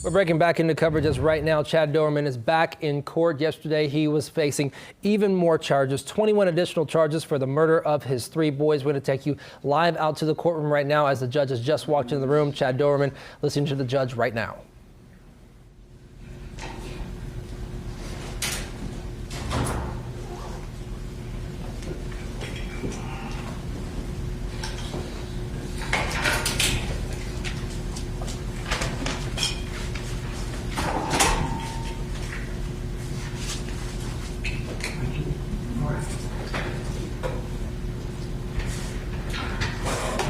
We're breaking back into coverage as right now Chad Doberman is back in court. Yesterday, he was facing even more charges, 21 additional charges for the murder of his 3 boys. We're going to take you live out to the courtroom right now as the judge has just walked into the room. Chad Doberman, listening to the judge right now.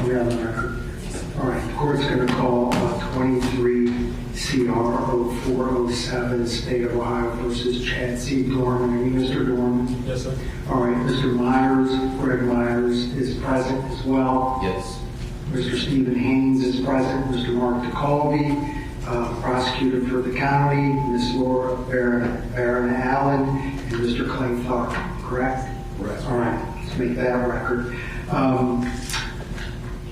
We're on the record. All right, the court's going to call 23 CR 0407, State of Ohio versus Chad C. Doberman. Are you Mr. Doberman? Yes, sir. All right, Mr. Myers, Greg Myers is present as well. Yes. Mr. Stephen Haynes is present. Mr. Mark DeColby, prosecutor for the county. Ms. Laura Barron Allen, and Mr. Clay Clark. Correct? Correct. All right, let's make that a record.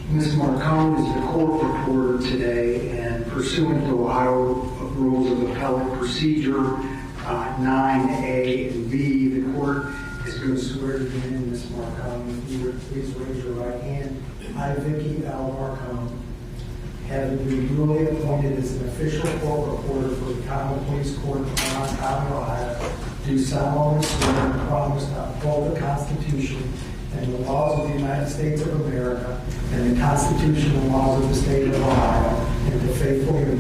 Ms. Marcone is the court reporter today, and pursuant to Ohio Rules of Appellate Procedure 9A and B, the court is going to swear you in, Ms. Marcone. If you would please raise your right hand. I, Vicki L. Marcone, having been duly appointed as an official court reporter for the Common Police Court of Vermont County, Ohio, do solemnly swear and promise to uphold the Constitution and the laws of the United States of America and the Constitution and laws of the State of Ohio, and to faithfully and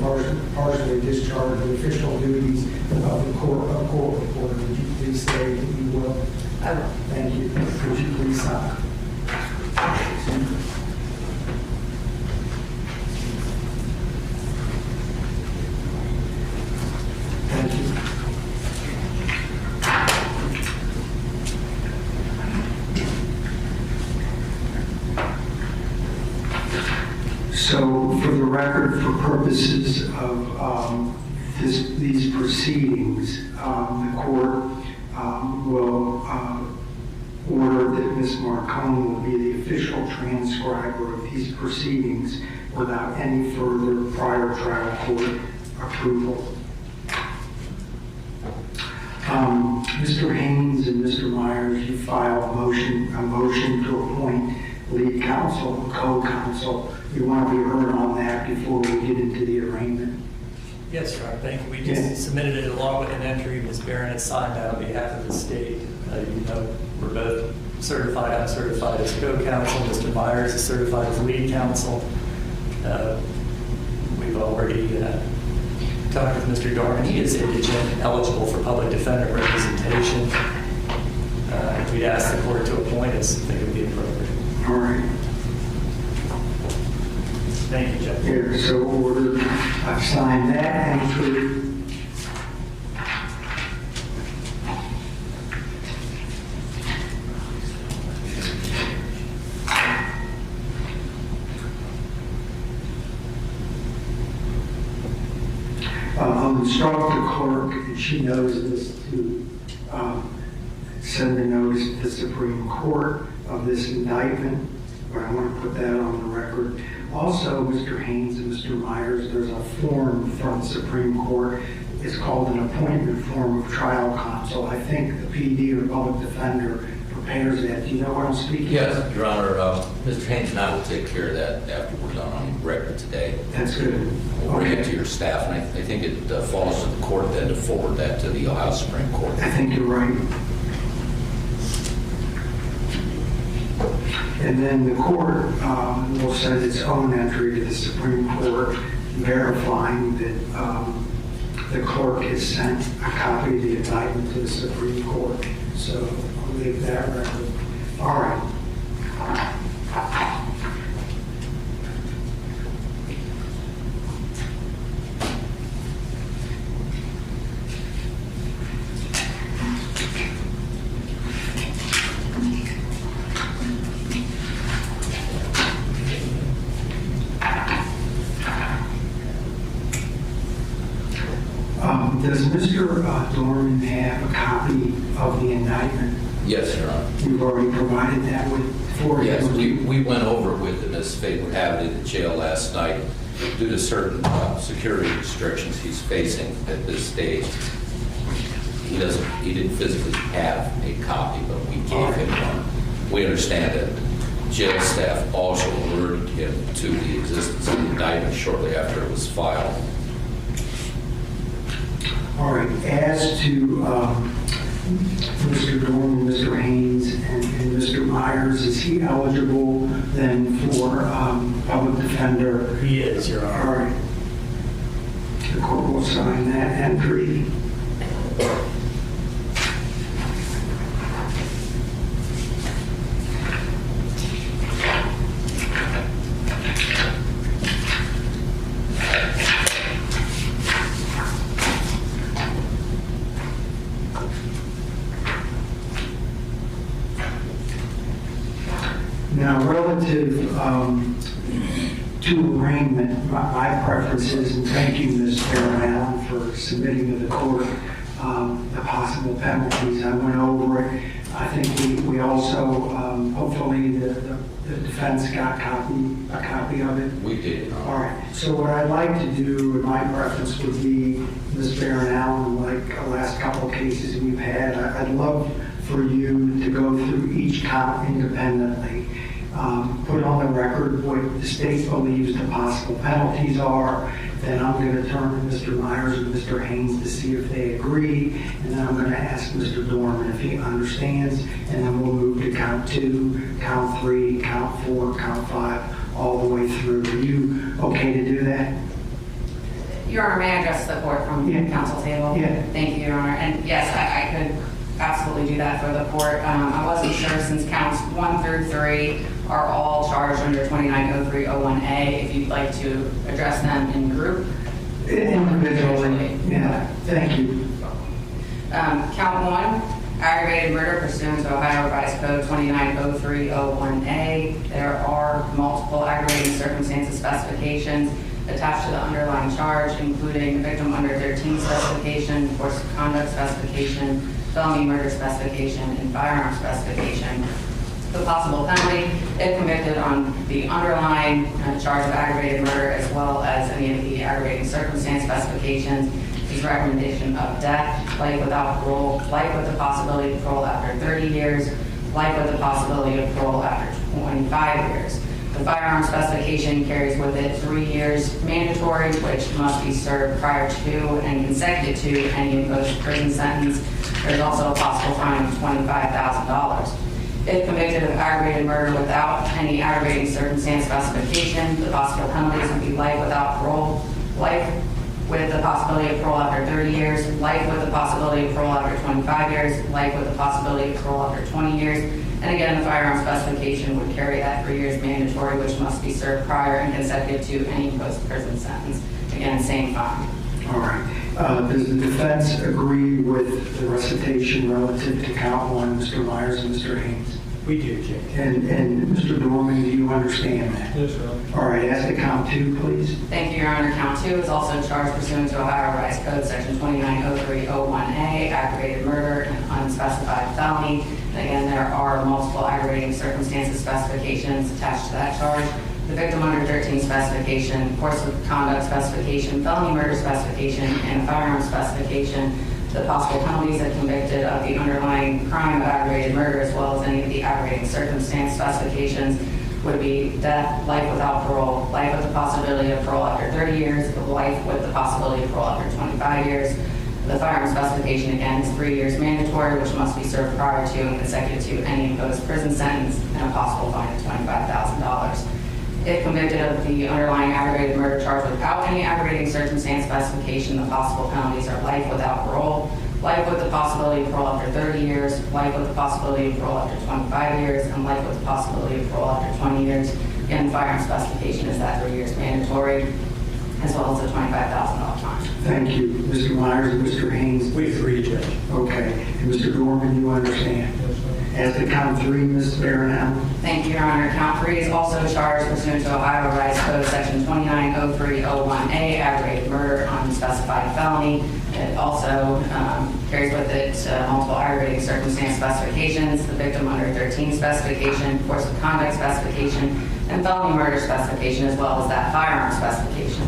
partially discharge the official duties of the court reporter. Would you please say that you will? I will. Thank you. Could you please sign? Thank you. So, for the record, for purposes of these proceedings, the court will order that Ms. Marcone will be the official transcriber of these proceedings without any further prior trial court approval. Mr. Haynes and Mr. Myers, you filed a motion to appoint lead counsel and co-counsel. You want to be heard on that before we get into the arraignment? Yes, Your Honor. Thank you. We just submitted it along with an entry. Ms. Barron has signed that on behalf of the state. You know, we're both certified. I'm certified as co-counsel. Mr. Myers is certified as lead counsel. We've already talked with Mr. Doberman. He is indigent, eligible for public defender representation. We'd ask the court to appoint us. I think it would be appropriate. All right. Thank you, Judge. Here, so ordered. I've signed that entry. I'll instruct the clerk, and she knows this, to send a notice to the Supreme Court of this indictment, but I want to put that on the record. Also, Mr. Haynes and Mr. Myers, there's a form from the Supreme Court. It's called an appointment form of trial counsel. I think the PD or public defender prepares that. Do you know what I'm speaking Yes, of? Your Honor. Mr. Haynes and I will take care of that after we're done on record today. That's good. We'll bring it to your staff, and I think it falls to the court then to forward that to the Ohio Supreme Court. I think you're right. And then the court will send its own entry to the Supreme Court verifying that the clerk has sent a copy of the indictment to the Supreme Court. So I'll leave that record. All right. Does Mr. Doberman have a copy of the indictment? Yes, Your Honor. You've already provided that for him? Yes, we went over it with him as fate would have it in the jail last night. due to certain security restrictions he's facing at this stage, he didn't physically have a copy, but we gave him one. We understand that jail staff also alerted him to the existence of the indictment shortly after it was filed. All right, as to Mr. Dorman, Mr. Haynes, and Mr. Myers, is he eligible then for public defender? He is, Your All Honor. right. The court will sign that entry. Now, relative to arraignment, my preference is, and thank you, Ms. Baron Allen, for submitting to the court the possible penalties. I went over it. I think we also, hopefully, the defense got a copy of it. We did. All right, so what I'd like to do, and my preference would be, Ms. Baron Allen, like the last couple of cases we've had, I'd love for you to go through each count independently. Put on the record what the state believes the possible penalties are. Then I'm going to turn to Mr. Myers and Mr. Haynes to see if they agree. And then I'm going to ask Mr. Dorman if he understands. And then we'll move to count 2, count 3, count 4, count 5, all the way through. Are you okay to do that? Your Honor, may I address the court from the council table? Yeah. Thank you, Your Honor. And yes, I could absolutely do that for the court. I wasn't sure since counts 1 through 3 are all charged under 290301A, if you'd like to address them in group. Individually, yeah. Thank you. Count 1, aggravated murder pursuant to Ohio Revised Code 290301A. There are multiple aggravating circumstances specifications attached to the underlying charge, including victim under 13 specification, force of conduct specification, felony murder specification, and firearm specification. The possible penalty, if convicted on the underlying charge of aggravated murder, as well as any of the aggravating circumstance specifications, is recommendation of death, life without parole, life with the possibility of parole after 30 years, life with the possibility of parole after 25 years. The firearm specification carries with it 3 years mandatory, which must be served prior to and consecutive to any imposed prison sentence. There's also a possible fine of $25,000. If convicted of aggravated murder without any aggravating circumstance specification, the possible penalties would be life without parole, life with the possibility of parole after 30 years, life with the possibility of parole after 25 years, life with the possibility of parole after 20 years. And again, the firearm specification would carry that 3 years mandatory, which must be served prior and consecutive to any post-prison sentence. Again, same fine. All right. Does the defense agree with the recitation relative to count 1, Mr. Myers and Mr. Haynes? We do, Judge. And Mr. Dorman, do you understand that? Yes, sir. All right, as to count 2, please. Thank you, Your Honor. Count 2 is also charged pursuant to Ohio Revised Code Section 290301A, aggravated murder and unspecified felony. And again, there are multiple aggravating circumstances specifications attached to that charge. The victim under 13 specification, force of conduct specification, felony murder specification, and firearm specification. The possible penalties if convicted of the underlying crime of aggravated murder, as well as any of the aggravating circumstance specifications, would be death, life without parole, life with the possibility of parole after 30 years, life with the possibility of parole after 25 years. The firearm specification, again, is 3 years mandatory, which must be served prior to and consecutive to any imposed prison sentence, and a possible fine of $25,000. If convicted of the underlying aggravated murder charge without any aggravating circumstance specification, the possible penalties are life without parole, life with the possibility of parole after 30 years, life with the possibility of parole after 25 years, and life with the possibility of parole after 20 years. Again, firearm specification is that 3 years mandatory, as well as a $25,000 fine. Thank you. Mr. Myers and Mr. Haynes? We agree, Judge. Okay. And Mr. Dorman, you understand? Yes, sir. As to count 3, Ms. Baron? Thank you, Your Honor. Count 3 is also charged pursuant to Ohio Revised Code Section 290301A, aggravated murder, unspecified felony. It also carries with it multiple aggravating circumstance specifications, the victim under 13 specification, force of conduct specification, and felony murder specification, as well as that firearm specification.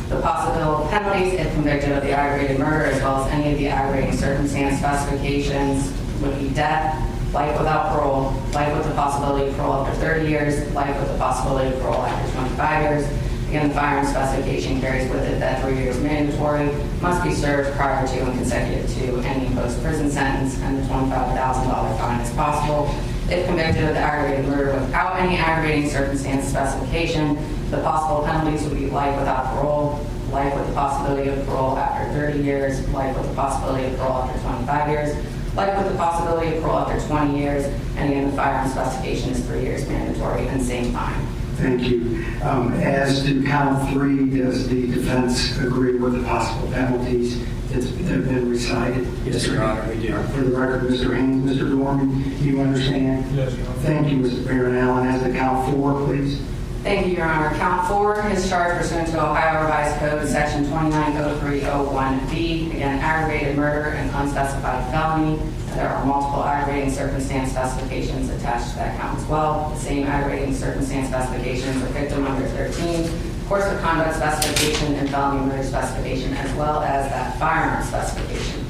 The possible penalties, if convicted of the aggravated murder, as well as any of the aggravating circumstance specifications, would be death, life without parole, life with the possibility of parole after 30 years, life with the possibility of parole after 25 years. Again, the firearm specification carries with it that 3 years mandatory must be served prior to and consecutive to any imposed prison sentence, and the $25,000 fine is possible. If convicted of the aggravated murder without any aggravating circumstance specification, the possible penalties would be life without parole, life with the possibility of parole after 30 years, life with the possibility of parole after 25 years, life with the possibility of parole after 20 years, and again, the firearm specification is 3 years mandatory and same fine. Thank you. As to count 3, does the defense agree with the possible penalties that have been recited? Yes, Your Honor, we do. For the record, Mr. Haynes, Mr. Dorman, do you understand? Yes, Your Honor. Thank you, Mr. Baron Allen. As to count 4, please. Thank you, Your Honor. Count 4 is charged pursuant to Ohio Revised Code, Section 290301B. Again, aggravated murder and unspecified felony. There are multiple aggravating circumstance specifications attached to that count as well. The same aggravating circumstance specifications are victim under 13, course of conduct specification, and felony murder specification, as well as that firearm specification.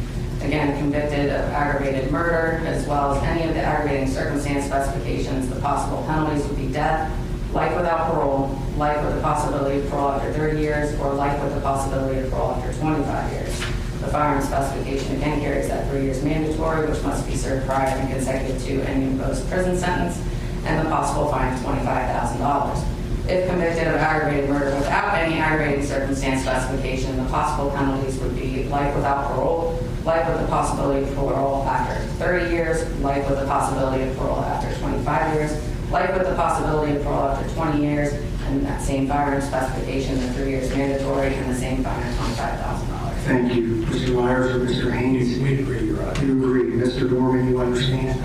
Again, convicted of aggravated murder, as well as any of the aggravating circumstance specifications, the possible penalties would be death, life without parole, life with the possibility of parole after 30 years, or life with the possibility of parole after 25 years. The firearm specification again carries that 3 years mandatory, which must be served prior and consecutive to any imposed prison sentence, and the possible fine of $25,000. If convicted of aggravated murder without any aggravating circumstance specification, the possible penalties would be life without parole, life with the possibility of parole after 30 years, life with the possibility of parole after 25 years, life with the possibility of parole after 20 years, and that same firearm specification, the 3 years mandatory, and the same fine of $25,000. Thank you. Mr. Myers or Mr. Haynes? We agree, Your Honor. You agree. Mr. Dorman, you understand?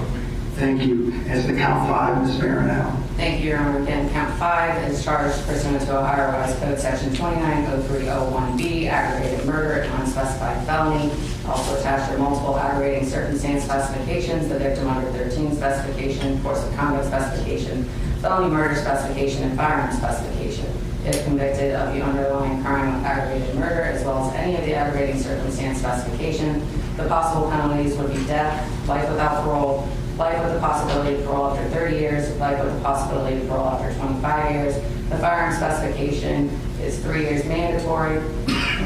Thank you. As to count 5, Ms. Baron Allen. Thank you, Your Honor. Again, count 5 is charged pursuant to Ohio Revised Code Section 290301B, aggravated murder and unspecified felony. Also attached are multiple aggravating circumstance specifications, the victim under 13 specification, course of conduct specification, felony murder specification, and firearm specification. If convicted of the underlying crime of aggravated murder, as well as any of the aggravating circumstance specification, the possible penalties would be death, life without parole, life with the possibility of parole after 30 years, life with the possibility of parole after 25 years. The firearm specification is 3 years mandatory,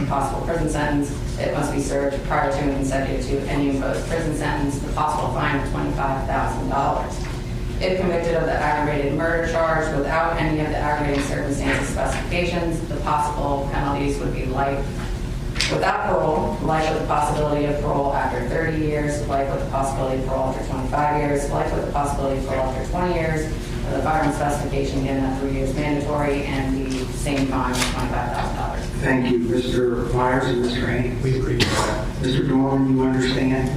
possible prison sentence. It must be served prior to and consecutive to any imposed prison sentence. The possible fine of $25,000. If convicted of the aggravated murder charge without any of the aggravating circumstances specifications, the possible penalties would be life without parole, life with the possibility of parole after 30 years, life with the possibility of parole after 25 years, life with the possibility of parole after 20 years. The firearm specification, again, that 3 years mandatory, and the same fine of $25,000. Thank you. Mr. Myers and Mr. Haynes. We agree, Your Honor. Mr. Dorman, you understand?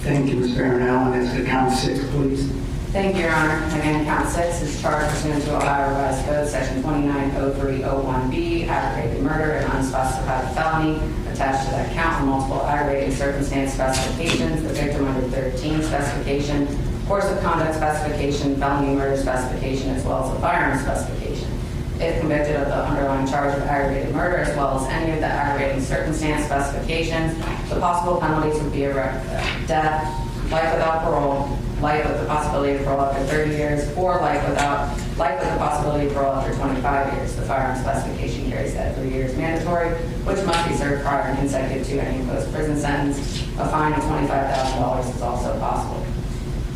Thank you, Ms. Baron Allen. As to count 6, please. Thank you, Your Honor. Again, count 6 is charged pursuant to Ohio Revised Code, Section 290301B, aggravated murder and unspecified felony. Attached to that count are multiple aggravating circumstance specifications, the victim under 13 specification, course of conduct specification, felony murder specification, as well as the firearm specification. If convicted of the underlying charge of aggravated murder, as well as any of the aggravating circumstance specifications, the possible penalties would be death, life without parole, life with the possibility of parole after 30 years, or life with the possibility of parole after 25 years. The firearm specification carries that 3 years mandatory, which must be served prior and consecutive to any imposed prison sentence. A fine of $25,000 is also possible.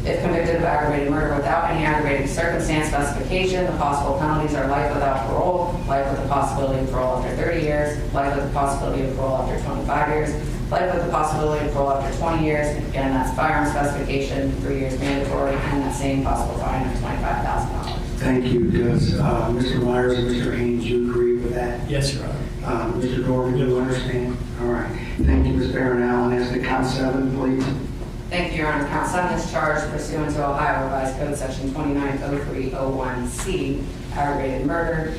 If convicted of aggravated murder without any aggravating circumstance specification, the possible penalties are life without parole, life with the possibility of parole after 30 years, life with the possibility of parole after 25 years, life with the possibility of parole after 20 years. Again, that's firearm specification, 3 years mandatory, and that same possible fine of $25,000. Thank you. Does Mr. Myers and Mr. Haynes, you agree with that? Yes, Your Honor. Mr. Dorman, you understand? All right. Thank you, Ms. Baron Allen. As to count 7, please. Thank you, Your Honor. Count 7 is charged pursuant to Ohio Revised Code Section 290301C, aggravated murder,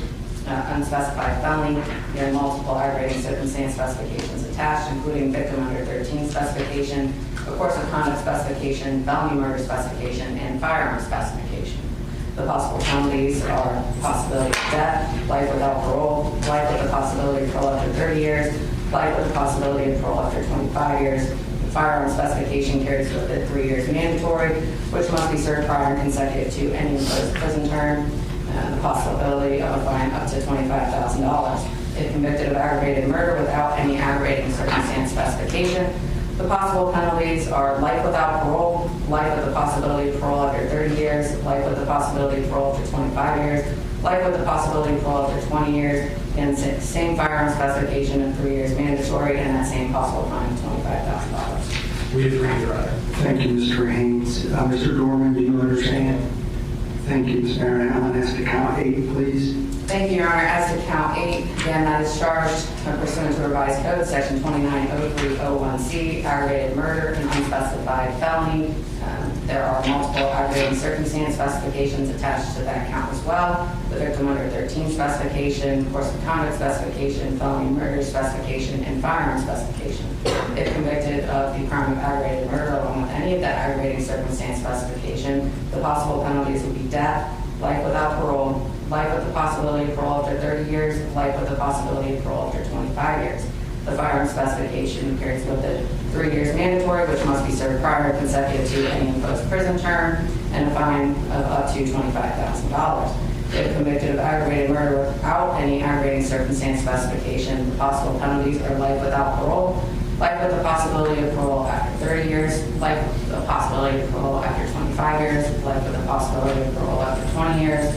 unspecified felony. There are multiple aggravating circumstance specifications attached, including victim under 13 specification, a course of conduct specification, felony murder specification, and firearm specification. The possible penalties are possibility of death, life without parole, life with the possibility of parole after 30 years, life with the possibility of parole after 25 years. The firearm specification carries with it 3 years mandatory, which must be served prior and consecutive to any imposed prison term, and the possibility of a fine up to $25,000. If convicted of aggravated murder without any aggravating circumstance specification, the possible penalties are life without parole, life with the possibility of parole after 30 years, life with the possibility of parole after 25 years, life with the possibility of parole after 20 years, and same firearm specification of 3 years mandatory, and that same possible fine of $25,000. We agree, Your Honor. Thank you, Mr. Haynes. Mr. Dorman, do you understand? Thank you, Ms. Barron. I'm going to ask to count 8, please. Thank you, Your Honor. As to count 8, again, that is charged pursuant to revised code, section 290301C, aggravated murder and unspecified felony. There are multiple aggravating circumstance specifications attached to that count as well. The victim under 13 specification, course of conduct specification, felony murder specification, and firearm specification. If convicted of the crime of aggravated murder along with any of that aggravating circumstance specification, the possible penalties would be death, life without parole, life with the possibility of parole after 30 years, life with the possibility of parole after 25 years. The firearm specification carries with it 3 years mandatory, which must be served prior or consecutive to any imposed prison term, and a fine of up to $25,000. If convicted of aggravated murder without any aggravating circumstance specification, the possible penalties are life without parole, life with the possibility of parole after 30 years, life with the possibility of parole after 25 years, life with the possibility of parole after 20 years.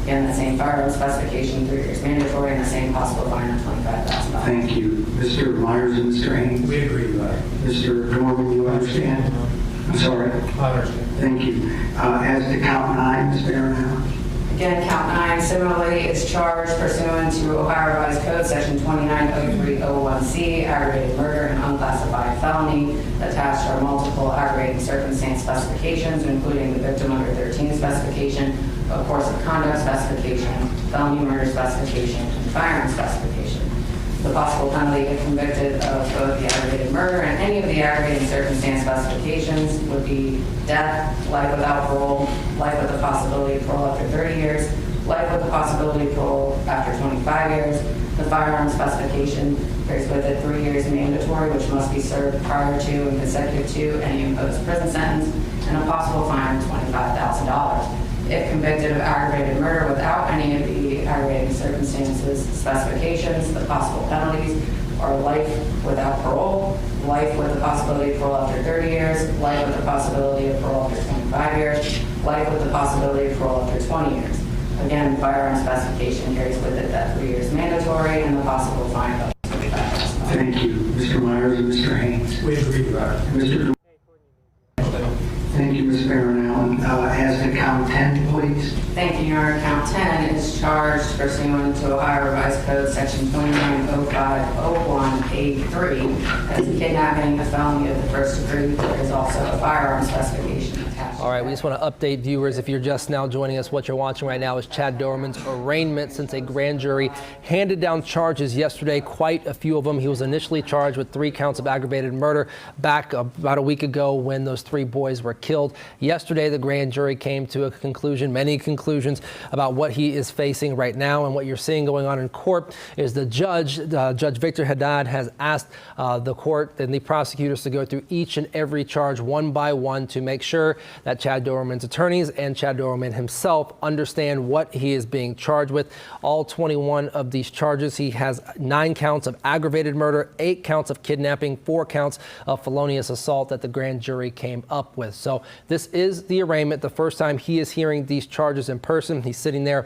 Again, the same firearm specification, 3 years mandatory, and the same possible fine of $25,000. Thank you. Mr. Myers and Mr. Haynes. We agree, Your Honor. Mr. Dorman, you understand? I'm sorry. I understand. Thank you. As to count 9, Ms. Barron. Again, count 9 similarly is charged pursuant to Ohio Revised Code, section 290301C, aggravated murder and unclassified felony. Attached are multiple aggravating circumstance specifications, including the victim under 13 specification, a course of conduct specification, felony murder specification, and firearm specification. The possible penalty if convicted of both the aggravated murder and any of the aggravating circumstance specifications would be death, life without parole, life with the possibility of parole after 30 years, life with the possibility of parole after 25 years. The firearm specification carries with it 3 years mandatory, which must be served prior to and consecutive to any imposed prison sentence, and a possible fine of $25,000. If convicted of aggravated murder without any of the aggravating circumstances specifications, the possible penalties are life without parole, life with the possibility of parole after 30 years, life with the possibility of parole after 25 years, life with the possibility of parole after 20 years. Again, firearm specification carries with it that 3 years mandatory and the possible fine of $25,000. Thank you. Mr. Myers and Mr. Haynes. We agree, Your Honor. Mr. Dorman. Thank you, Ms. Barron. As to count 10, please. Thank you, Your Honor. Count 10 is charged pursuant to Ohio Revised Code, section 290501A3, as kidnapping, a felony of the first degree. There is also a firearm specification attached. All right, we just want to update viewers. If you're just now joining us, what you're watching right now is Chad Doberman's arraignment since a grand jury handed down charges yesterday, quite a few of them. He was initially charged with 3 counts of aggravated murder back about a week ago when those 3 boys were killed. Yesterday, the grand jury came to a conclusion, many conclusions about what he is facing right now. And what you're seeing going on in court is the judge, Judge Victor Haddad, has asked the court and the prosecutors to go through each and every charge one by one to make sure that Chad Doberman's attorneys and Chad Doberman himself understand what he is being charged with. All 21 of these charges, he has 9 counts of aggravated murder, 8 counts of kidnapping, 4 counts of felonious assault that the grand jury came up with. So this is the arraignment, the first time he is hearing these charges in person. He's sitting there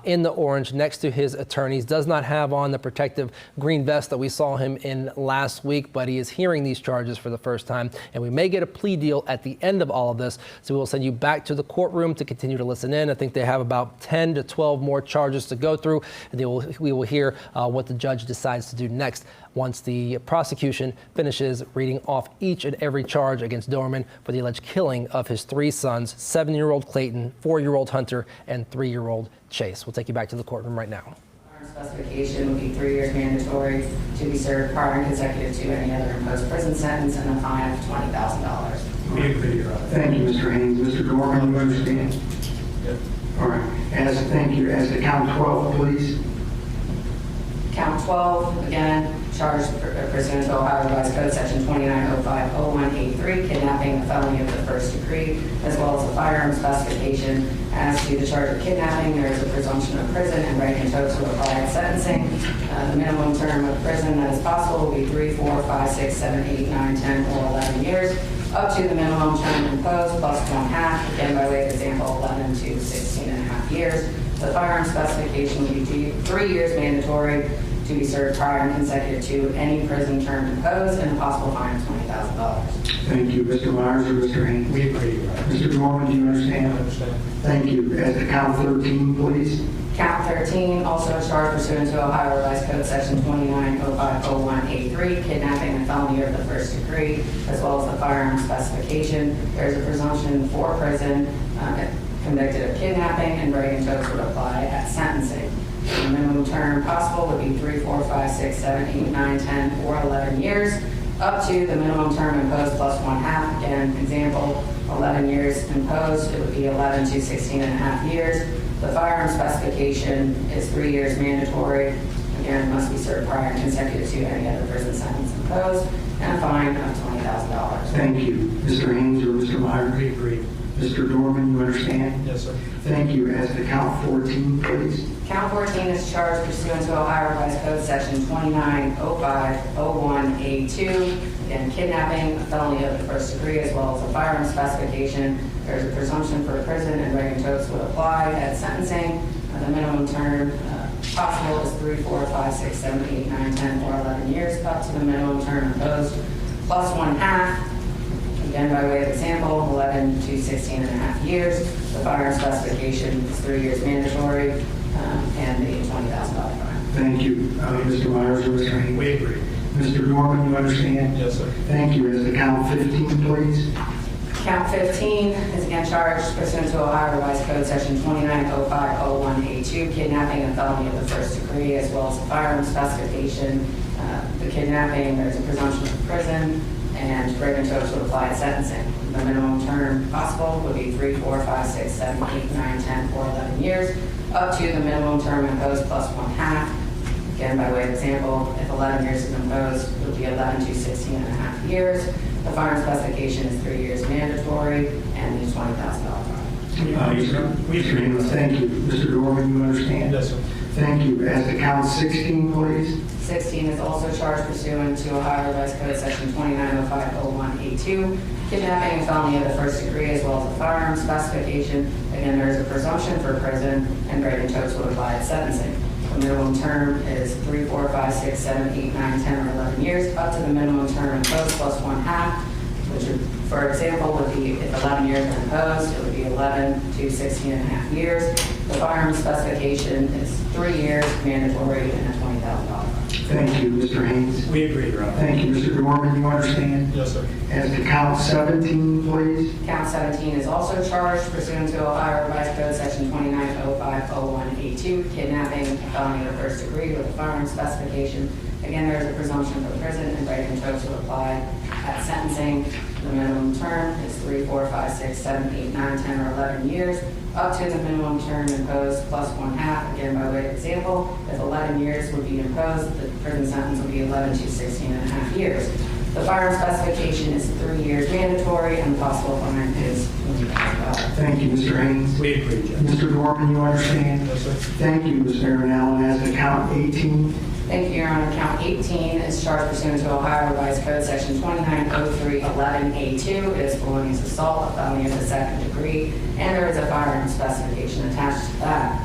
in the orange next to his attorneys, does not have on the protective green vest that we saw him in last week, but he is hearing these charges for the first time. And we may get a plea deal at the end of all of this. So we'll send you back to the courtroom to continue to listen in. I think they have about 10 to 12 more charges to go through. And we will hear what the judge decides to do next once the prosecution finishes reading off each and every charge against Doberman for the alleged killing of his 3 sons, 7-year-old Clayton, 4-year-old Hunter, and 3-year-old Chase. We'll take you back to the courtroom right now. Specification would be 3 years mandatory to be served prior and consecutive to any other imposed prison sentence, and a fine of $20,000. We agree, Your Honor. Thank you, Mr. Haynes. Mr. Dorman, you understand? All right. Thank you. As to count 12, please. Count 12, again, charged pursuant to Ohio Revised Code, Section 29050183, kidnapping, a felony of the first degree, as well as a firearm specification. As to the charge of kidnapping, there is a presumption of prison, and Reagan Tokes will apply at sentencing. The minimum term of prison that is possible will be 3, 4, 5, 6, 7, 8, 9, 10, or 11 years, up to the minimum term imposed plus 1/2, again by way of example, 11 to 16 and a half years. The firearm specification will be 3 years mandatory to be served prior and consecutive to any prison term imposed, and a possible fine of $20,000. Thank you. Mr. Myers or Mr. Haynes? We agree, Your Honor. Mr. Dorman, do you understand? I understand. Thank you. As to count 13, please. Count 13, also a charge pursuant to Ohio Revised Code, Section 29050183, kidnapping, a felony of the first degree, as well as the firearm specification. There is a presumption for prison convicted of kidnapping, and Reagan Tokes would apply at sentencing. The minimum term possible would be 3, 4, 5, 6, 7, 8, 9, 10, or 11 years, up to the minimum term imposed plus 1/2. Again, example, 11 years imposed, it would be 11 to 16 and a half years. The firearm specification is 3 years mandatory. Again, must be served prior and consecutive to any other prison sentence imposed, and a fine of $20,000. Thank you. Mr. Haynes or Mr. Myers? We agree. Mr. Dorman, you understand? Yes, sir. Thank you. As to count 14, please. Count 14 is charged pursuant to Ohio Revised Code, Section 290501A2. Again, kidnapping, a felony of the first degree, as well as a firearm specification. There's a presumption for prison, and Reagan Tokes would apply at sentencing. The minimum term possible is 3, 4, 5, 6, 7, 8, 9, 10, or 11 years, up to the minimum term imposed plus 1/2. Again, by way of example, 11 to 16 and a half years. The firearm specification is 3 years mandatory, and a $20,000 fine. Thank you. Mr. Myers or Mr. Haynes? We agree. Mr. Dorman, you understand? Yes, sir. Thank you. As to count 15, please. Count 15 is again charged pursuant to Ohio Revised Code, Section 290501A2, kidnapping, a felony of the first degree, as well as a firearm specification. The kidnapping, there's a presumption of prison, and Reagan Tokes would apply at sentencing. The minimum term possible would be 3, 4, 5, 6, 7, 8, 9, 10, or 11 years, up to the minimum term imposed plus 1/2. Again, by way of example, if 11 years is imposed, it would be 11 to 16 and a half years. The firearm specification is 3 years mandatory, and a $20,000 fine. Mr. Haynes, thank you. Mr. Dorman, you understand? Yes, sir. Thank you. As to count 16, please. 16 is also charged pursuant to Ohio Revised Code, Section 290501A2, kidnapping, a felony of the first degree, as well as a firearm specification. Again, there is a presumption for prison, and Reagan Tokes would apply at sentencing. The minimum term is 3, 4, 5, 6, 7, 8, 9, 10, or 11 years, up to the minimum term imposed plus 1/2, which would, for example, would be if 11 years are imposed, it would be 11 to 16 and a half years. The firearm specification is 3 years mandatory, and a $20,000 fine. Thank you. Mr. Haynes? We agree, Your Honor. Thank you. Mr. Dorman, you understand? Yes, sir. As to count 17, please. Count 17 is also charged pursuant to Ohio Revised Code, Section 290501A2, kidnapping, a felony of the first degree with a firearm specification. Again, there is a presumption for prison, and Reagan Tokes would apply at sentencing. The minimum term is 3, 4, 5, 6, 7, 8, 9, 10, or 11 years, up to the minimum term imposed plus 1/2. Again, by way of example, if 11 years would be imposed, the prison sentence would be 11 to 16 and a half years. The firearm specification is 3 years mandatory, and the possible fine is $20,000. Thank you. Mr. Haynes? We agree, Judge. Mr. Dorman, you understand? Yes, sir. Thank you, Ms. Aaron Allen. As to count 18, Thank you, Your Honor. Count 18 is charged pursuant to Ohio Revised Code, Section 290311A2. It is felonious assault, a felony of the second degree, and there is a firearm specification attached to that.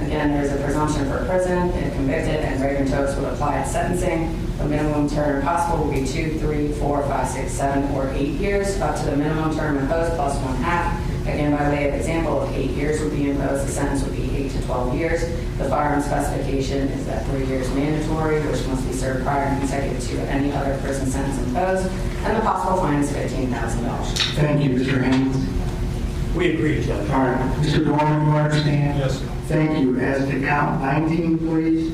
Again, there is a presumption for prison if convicted, and Reagan Tokes would apply at sentencing. The minimum term possible would be 2, 3, 4, 5, 6, 7, or 8 years, up to the minimum term imposed plus 1/2. Again, by way of example, if 8 years would be imposed, the sentence would be 8 to 12 years. The firearm specification is that 3 years mandatory, which must be served prior and consecutive to any other prison sentence imposed, and the possible fine is $15,000. thank you, Mr. Haynes. We agree, Judge. All right. Mr. Dorman, you understand? Yes, sir. Thank you. As to count 19, please.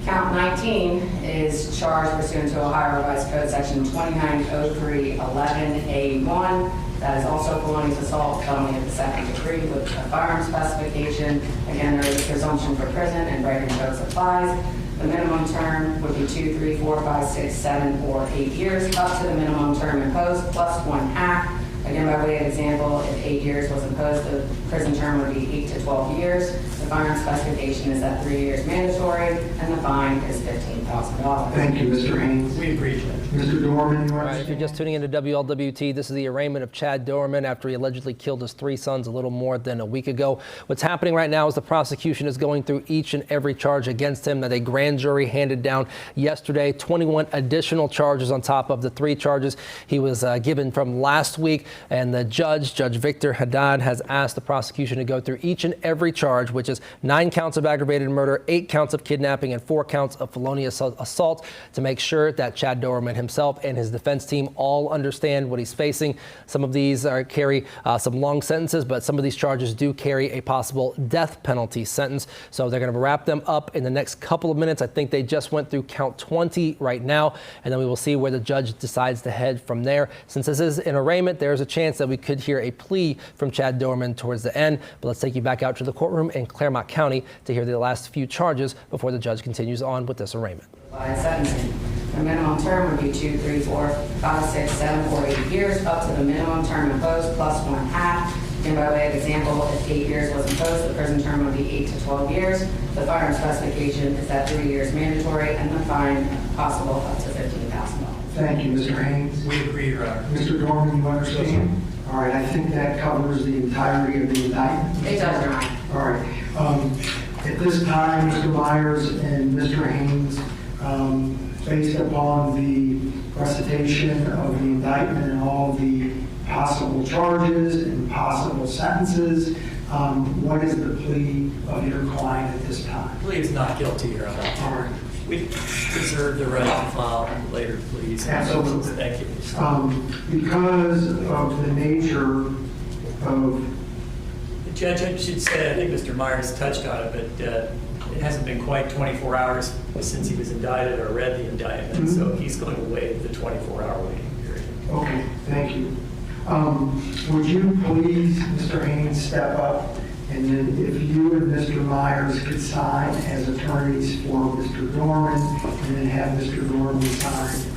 Count 19 is charged pursuant to Ohio Revised Code Section 290311A1. That is also felonious assault, felony of the second degree with a firearm specification. Again, there is a presumption for prison, and Brighton Codes applies. The minimum term would be 2, 3, 4, 5, 6, 7, or 8 years, up to the minimum term imposed, plus 1/2. Again, by way of example, if 8 years was imposed, the prison term would be 8 to 12 years. The firearm specification is at 3 years mandatory, and the fine is $15,000. Thank you, Mr. Haynes. We agree, Judge. Mr. Dorman, you All right, if you're understand? just tuning into WLWT, this is the arraignment of Chad Dowerman after he allegedly killed his 3 sons a little more than a week ago. What's happening right now is the prosecution is going through each and every charge against him that a grand jury handed down yesterday. 21 additional charges on top of the 3 charges he was given from last week. And the judge, Judge Victor Haddad, has asked the prosecution to go through each and every charge, which is 9 counts of aggravated murder, 8 counts of kidnapping, and 4 counts of felonious assault, to make sure that Chad Dowerman himself and his defense team all understand what he's facing. Some of these carry some long sentences, but some of these charges do carry a possible death penalty sentence. So they're going to wrap them up in the next couple of minutes. I think they just went through count 20 right now, and then we will see where the judge decides to head from there. Since this is an arraignment, there's a chance that we could hear a plea from Chad Dowerman towards the end. But let's take you back out to the courtroom in Claremont County to hear the last few charges before the judge continues on with this arraignment. By sentencing, the minimum term would be 2, 3, 4, 5, 6, 7, or 8 years, up to the minimum term imposed, plus 1/2. And by way of example, if 8 years was imposed, the prison term would be 8 to 12 years. The firearm specification is at 3 years mandatory, and the fine possible up to $15,000. Thank you, Mr. Haynes. We agree, Your Honor. Mr. Dorman, you understand? All right, I think that covers the entirety of the indictment. It does, Your Honor. All right. At this time, Mr. Myers and Mr. Haynes, based upon the recitation of the indictment and all the possible charges and possible sentences, what is the plea of your client at this time? I believe he's not guilty, Your Honor. All right. We reserve the right to file later, please. Absolutely. Thank you. Because of the nature of, Judge, I should say, I think Mr. Myers touched on it, but it hasn't been quite 24 hours since he was indicted or read the indictment, so he's going to waive the 24-hour waiting period. okay, thank you. Would you please, Mr. Haynes, step up, and then if you and Mr. Myers could sign as attorneys for Mr. Dorman, and then have Mr. Dorman sign.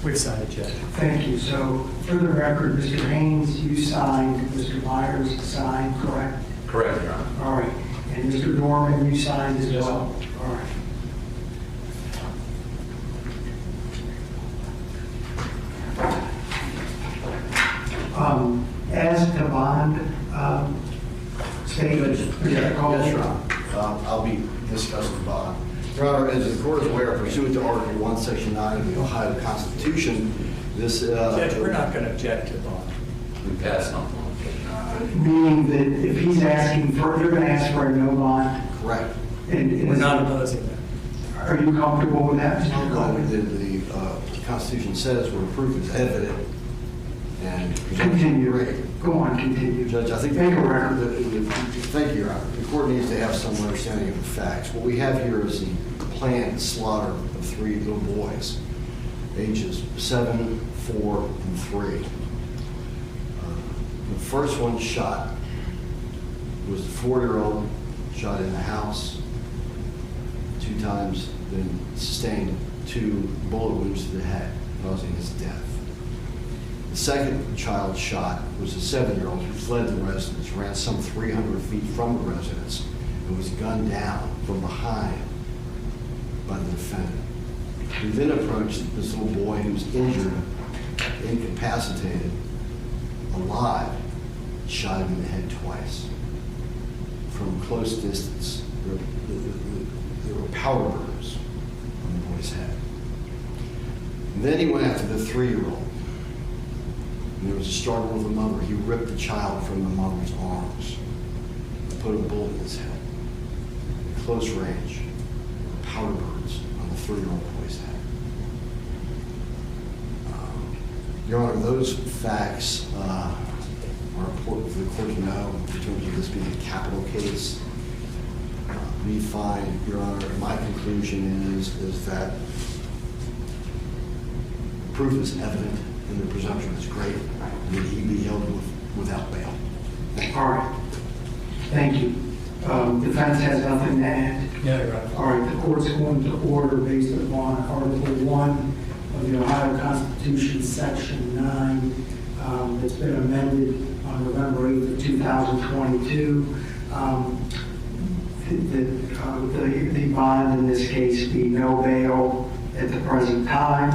We've signed it, Judge. Thank you. So, for the record, Mr. Haynes, you signed, Mr. Myers signed, correct? Correct, Your Honor. All right. And Mr. Dorman, you signed as Yes, sir. well? All right. As to bond statement, is that called? Yes, Your Honor. I'll be discussing bond. Your Honor, as the court is aware, pursuant to Article 1, Section 9 of the Ohio Constitution, this... Judge, we're not going to object to bond. We passed on. Meaning that if he's asking for, they're going to ask for a no bond? Correct. And We're not opposing that. Are you comfortable with that, Mr. No, Coleman? the Constitution says where proof is evident and... Continue. Go on, continue. Judge, I think... Make a record. Thank you, Your Honor. The court needs to have some understanding of the facts. What we have here is the planned slaughter of 3 little boys, ages 7, 4, and 3. The first one shot was the 4-year-old, shot in the house 2 times, then sustained 2 bullet wounds to the head, causing his death. The second child shot was a 7-year-old who fled the residence, ran some 300 feet from the residence, and was gunned down from behind by the defendant. He then approached this little boy who's injured, incapacitated, alive, shot him in the head twice from close distance. There were powder burns on the boy's head. And then he went after the 3-year-old. And there was a struggle with the mother. He ripped the child from the mother's arms and put a bullet in his head. At close range, powder burns on the 3-year-old boy's head. Your Honor, those facts are important for the court to know in terms of this being a capital case. We find, Your Honor, my conclusion is that proof is evident and the presumption is great, and that he be held without bail. Thank you. All right. Thank you. Defense has nothing to add. Yeah, you're right. All right, the court's going to order based upon Article 1 of the Ohio Constitution, Section 9. It's been amended on November 8th of 2022. The bond in this case be no bail at the present time.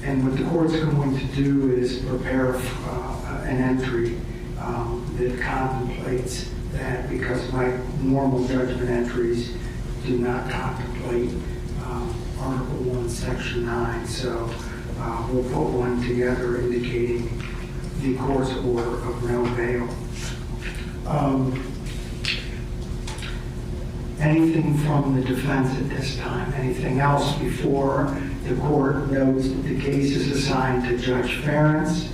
And what the court's going to do is prepare an entry that contemplates that, because my normal judgment entries do not contemplate Article 1, Section 9. So we'll put one together indicating the court's order of no bail. Anything from the defense at this time? Anything else before the court notes that the case is assigned to Judge Ferentz?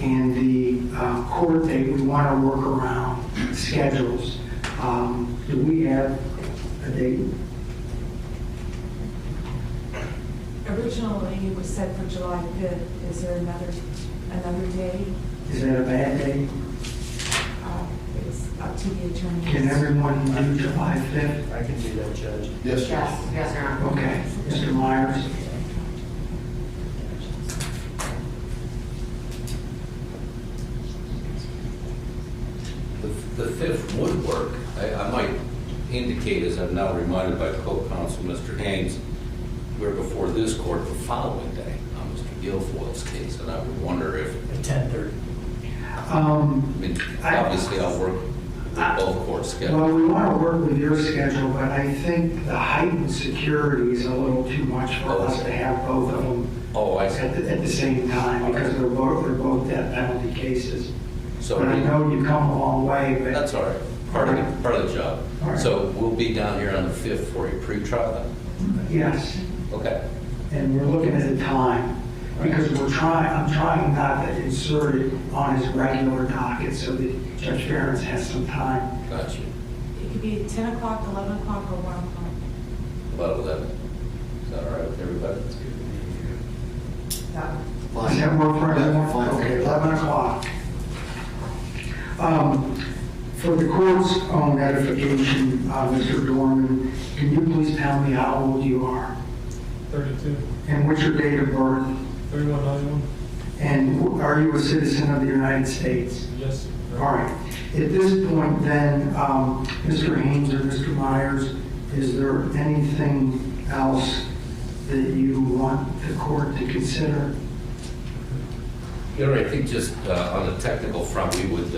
And the court date, we want to work around schedules. Do we have a date? Originally, it was set for July 5th. Is there another day? Is that a bad day? It was up to the attorney. Can everyone do July 5th? I can do that, Judge. Yes, sir. Yes, Your Honor. Okay. Mr. Myers? The 5th would work. I might indicate, as I'm now reminded by co-counsel Mr. Haynes, we're before this court the following day on Mr. Guilfoyle's case, and I would wonder if, At 10:30. I mean, obviously I'll work with both court schedules. Well, we want to work with your schedule, but I think the heightened security is a little too much for us to have both of them Oh, I see. at the same time, because they're both death penalty cases. So But I know you've come a long way, but that's all right. Part of the job. All right. So we'll be down here on the 5th for a pretrial then? yes. Okay. And we're looking at the time, because I'm trying not to insert it on his regular docket so that Judge Ferentz has some time. Got you. It could be 10 o'clock, 11 o'clock, or 1 o'clock. About 11. Is that all right with everybody? Does that work for everyone? Fine. Okay, 11 o'clock. For the court's own edification, Mr. Dorman, can you please tell me how old you are? 32, And what's your date of birth? 3191, And are you a citizen of the United States? yes. All right. At this point then, Mr. Haynes or Mr. Myers, is there anything else that you want the court to consider? You know, I think just on the technical front, we would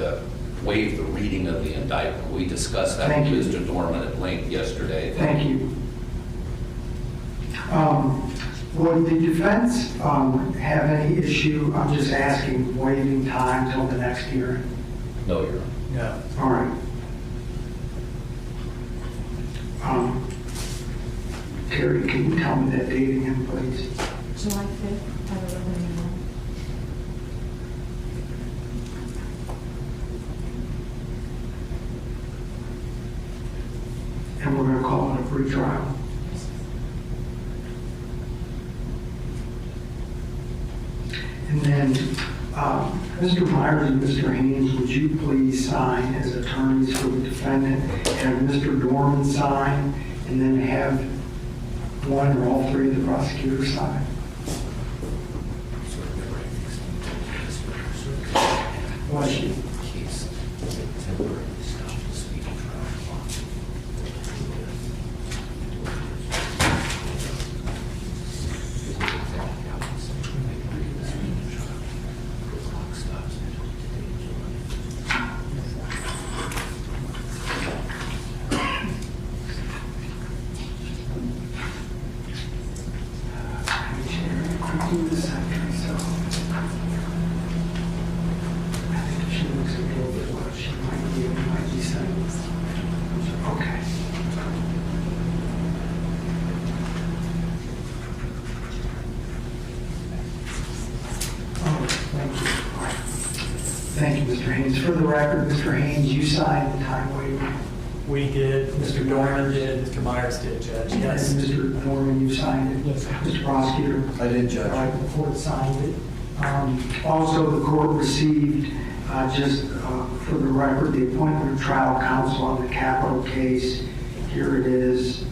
waive the reading of the indictment. We discussed that Thank with you. Mr. Dorman at length yesterday. Thank you. Would the defense have any issue, I'm just asking, waiving time till the next hearing? No, Your Honor. No. All right. Carrie, can you tell me that date again, please? July 5th at 11 a.m. And we're going to call it a pretrial. And then, Mr. Myers and Mr. Haynes, would you please sign as attorneys for the defendant, have Mr. Dorman sign, and then have one or all three of the prosecutors sign? Bless you. Keys. Temporary stop the speed trial clock. The clock stops. Do the second, so. I think she looks a little bit like she might be saying. Okay. Oh, thank you. All right. Thank you, Mr. Haynes. For the record, Mr. Haynes, you signed the time waiver. We did, Mr. Dorman did, Mr. Myers did, Judge, yes. And Mr. Norman, you signed it. Yes. Mr. Prosecutor. I did, Judge. All right, the court signed it. Also, the court received, just for the record, the appointment of trial counsel on the capital case. Here it is.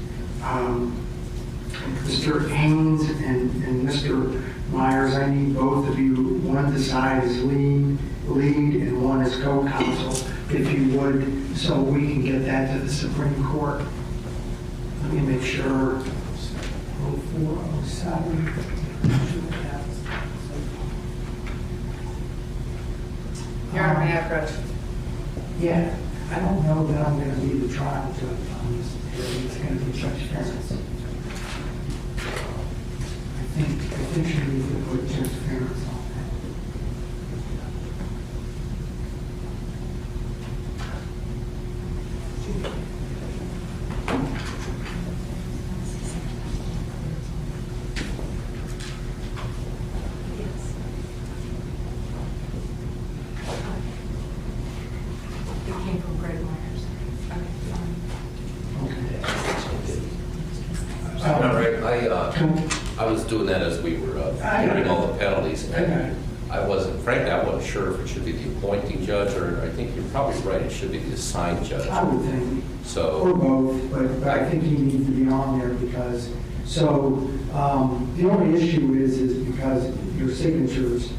Mr. Haynes and Mr. Myers, I need both of you, one to side as lead and one as co-counsel, if you would, so we can get that to the Supreme Court. Let me make sure. 0407. Your Honor, may I approach? Yeah, I don't know that I'm going to be the trial judge on this. It's going to be Judge Ferris. I think you need to put Judge Ferris on that. It came from Greg Myers. No, right, I was doing that as we were hearing all the penalties. And I wasn't, frankly, I wasn't sure if it should be the appointing judge, or I think you're probably right, it should be the assigned I judge. would think, or So, both, but I think he needs to be on there because, so, the only issue is because your signatures,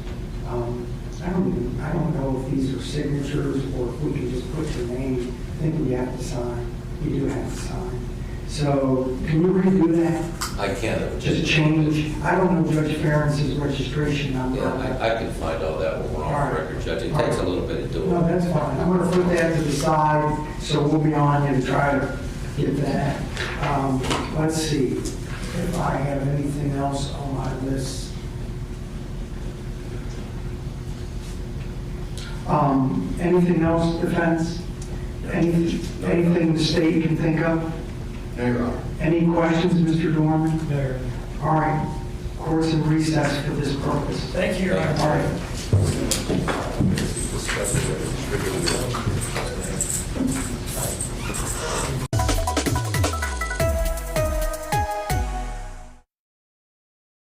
I don't know if these are signatures or if we can just put your name. I think we have to sign. We do have to sign. So can you redo that? I can't. Just change, I don't know Judge Ferris's registration number. Yeah, I can find all that when we're on All right. record, Judge. It takes a little bit of doing. No, that's fine. I'm going to put that to the side, so we'll be on you to try to get that. Let's see if I have anything else on my list. Anything else, defense? Anything the state can think of? No, Your Honor. Any questions, Mr. Dorman? There. All right, court's in recess for this purpose. Thank you, Your Honor. All right. Discuss it.